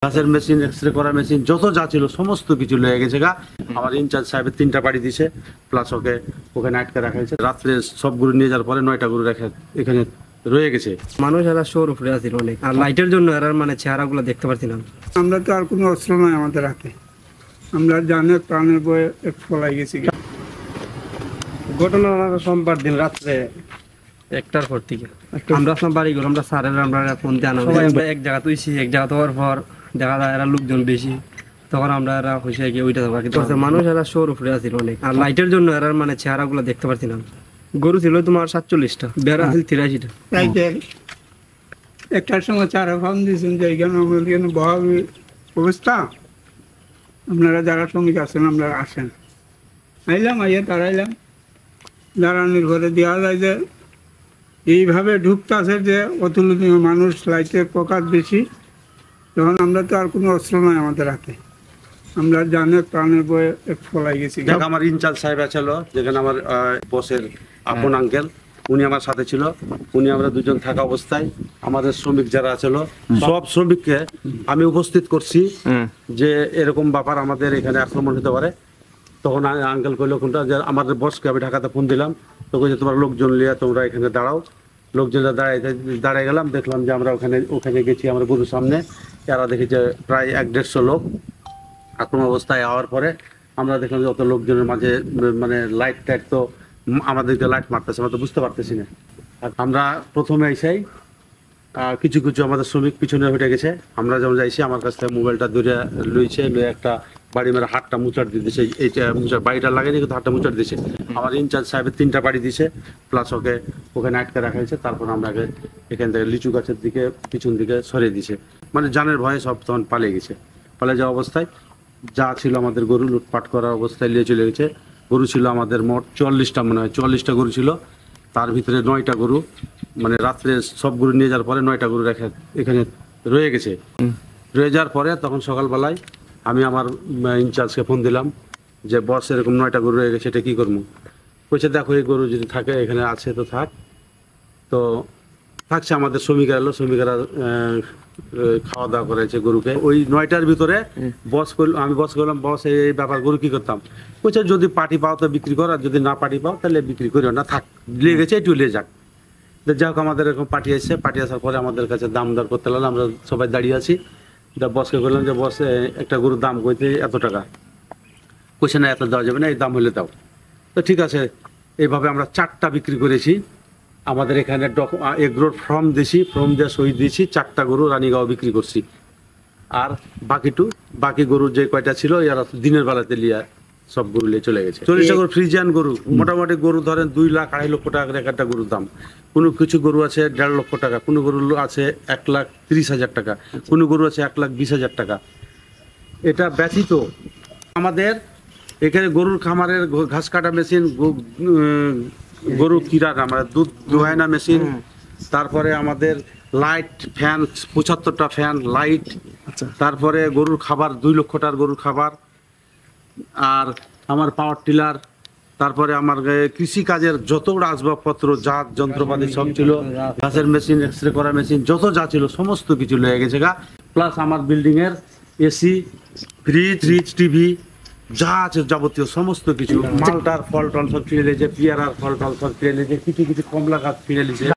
গাছের machine, x-ray করা machine, যত যা ছিল সমস্ত কিছু লয়ে গেছে গা। আমার ইনচার্জ সাহেবের 3টা বাড়ি দিছে, প্লাস ওখানে আটকে রাখা হয়েছে। রাত্রে সব গরু নিয়ে যাওয়ার পরে 9টা গরু রেখে এখানে রয়ে গেছে। মানুষ এরা শোর উপরে আছিল অনেক, আর লাইটের জন্য এরা মানে চেহারাগুলো দেখতে পারছি না। আমরা তো আর কোনো অস্ত্র নয় আমাদের হাতে, আমরা জানে প্রাণের বয়ে পলাই গেছি। ঘটনা সোমবার দিন রাত্রে 1টার পর থেকে আমরা আসলাম বাড়ি ঘর, আমরা স্যারের আমরা ফোন দিয়ে আনা আমরা এক জায়গা তুইছি, এক জায়গা হওয়ার পর দেখা যায় এরা লোকজন বেশি, তখন আমরা এরা খুশি গিয়ে ওইটা যাবো। কিন্তু মানুষ এরা শোর উপরে আছিল অনেক, আর লাইটের জন্য এরা মানে চেহারাগুলো দেখতে পারছি না। গরু ছিল তোমার 47টা, বেড়া ছিল 83টা। রাইতে 1টার সময় চারা ফার্ম দিয়েছেন যে এখানে আমাদের এখানে বহাল অবস্থা, আপনারা যারা শ্রমিক আছেন আমরা আসেন। আইলাম, আইয়া দাঁড়াইলাম, দাঁড়ানোর ঘরে দেওয়া যায় যে এইভাবে ঢুকতেছে যে অতুলনীয় মানুষ, লাইটের প্রকাশ বেশি। তখন আমরা তো আর কোনো অস্ত্র নয় আমাদের হাতে, আমরা জানে প্রাণের বয়ে পলাই গেছি। আমার ইনচার্জ সাহেব ছিল, যেখানে আমার বসের আপন আঙ্কেল, উনি আমার সাথে ছিল। উনি আমরা দুজন থাকা অবস্থায় আমাদের শ্রমিক যারা ছিল সব শ্রমিককে আমি উপস্থিত করছি যে এরকম ব্যাপার আমাদের এখানে আক্রমণ হতে পারে। তখন আঙ্কেল কইল কোনটা, যে আমাদের বসকে আমি ঢাকাতে ফোন দিলাম, তো কইছে তোমার লোকজন লিয়া তোমরা এখানে দাঁড়াও। লোকজন দাঁড়ায় গেলাম, দেখলাম যে আমরা ওখানে গেছি আমরা গরুর সামনে। এরা দেখি যে প্রায় 1-150 লোক আক্রমণ অবস্থায় হওয়ার পরে আমরা দেখলাম যে অত লোকজনের মাঝে মানে লাইট টাইট তো আমাদেরকে লাইট মারতেছে, আমরা তো বুঝতে পারতেছি না। আর আমরা প্রথমে এসেই কিছু কিছু আমাদের শ্রমিক পিছনে হেঁটে গেছে। আমরা যেমন যাইছি, আমার কাছ থেকে মোবাইলটা ধরে লইছে, লয়ে একটা বাড়ি মেরে হাতটা মুচার দিয়ে দিছে। এইটা বাড়িটা লাগেনি, কিন্তু হাতটা মুচার দিছে। আমার ইনচার্জ সাহেবের 3টা বাড়ি দিছে, প্লাস ওখানে আটকে রাখা হয়েছে। তারপর আমরা এখান থেকে লিচু গাছের দিকে পিছন দিকে সরিয়ে দিছে, মানে জানের ভয়ে সব তখন পালিয়ে গেছে। পালিয়ে যাওয়া অবস্থায় যা ছিল আমাদের গরু লুটপাট করার অবস্থায় নিয়ে চলে গেছে। গরু ছিল আমাদের মোট 44টা, মনে হয় 44টা গরু ছিল। তার ভিতরে 9টা গরু, মানে রাত্রে সব গরু নিয়ে যাওয়ার পরে 9টা গরু রেখে এখানে রয়ে গেছে। রয়ে যাওয়ার পরে তখন সকালবেলায় আমি আমার ইনচার্জকে ফোন দিলাম যে বস এরকম 9টা গরু রয়ে গেছে, এটা কী করবো? বলছে দেখো এই গরু যদি থাকে এখানে আছে তো থাক। তো থাকছে, আমাদের শ্রমিকরা এলো, শ্রমিকরা খাওয়া দাওয়া করেছে গরুকে। ওই 9টার ভিতরে আমি বস করলাম, বস এই ব্যাপার গরু কী করতাম? বলছে যদি পার্টি পাও তো বিক্রি করো, আর যদি না পার্টি পাও তাহলে বিক্রি করিও না, থাক, লিয়ে গেছে একটু লিয়ে যাক। যাই হোক, আমাদের এরকম পার্টি আসছে, পার্টি আসার পরে আমাদের কাছে দাম দর করতে লাগলো। আমরা সবাই দাঁড়িয়ে আছি। বসকে বললাম যে বস একটা গরুর দাম কইতে এত টাকা। কইছে না এত দেওয়া যাবে না, এই দাম হলে দাও। তো ঠিক আছে, এইভাবে আমরা 4টা বিক্রি করেছি। আমাদের এখানে এগ্রোর ফর্ম দিয়েছি, ফর্ম দিয়ে সই দিয়েছি। 4টা গরু রানীগাঁও বিক্রি করছি। আর বাকি গরু যে কয়টা ছিল এরা দিনের বেলাতে লিয়া সব গরু নিয়ে চলে গেছে। 40টা গরু ফ্রিজিয়ান গরু, মোটামুটি গরু ধরেন 2 লাখ 2.5 লক্ষ টাকা করে একটা গরুর দাম। কোনো কিছু গরু আছে 1.5 লক্ষ টাকা, কোনো গরু আছে 1,30,000 টাকা, কোনো গরু আছে 1,20,000 টাকা। এটা ব্যতীত আমাদের এখানে গরুর খামারের ঘাস কাটা মেশিন, গরু কিরার আমাদের দুধ দোহায়না মেশিন, তারপরে আমাদের লাইট ফ্যান 75টা ফ্যান লাইট, তারপরে গরুর খাবার 2 লক্ষ টাকার গরুর খাবার, আর আমার পাওয়ার টিলার, তারপরে আমার কৃষি কাজের যতগুলো আসবাবপত্র যা যন্ত্রপাতি সব ছিল, গাছের মেশিন, এক্সরে করা মেশিন, যত যা ছিল সমস্ত কিছু লয়ে গেছে গা। প্লাস আমার বিল্ডিংয়ের এসি, ফ্রিজ, টিভি যা আছে যাবতীয় সমস্ত কিছু, মালটার ফল টল সব ফিরে লেগেছে, পিয়ারার ফল টল সব ফিরে লেগেছে, কিছু কমলা গাছ ফিরে লেগেছে।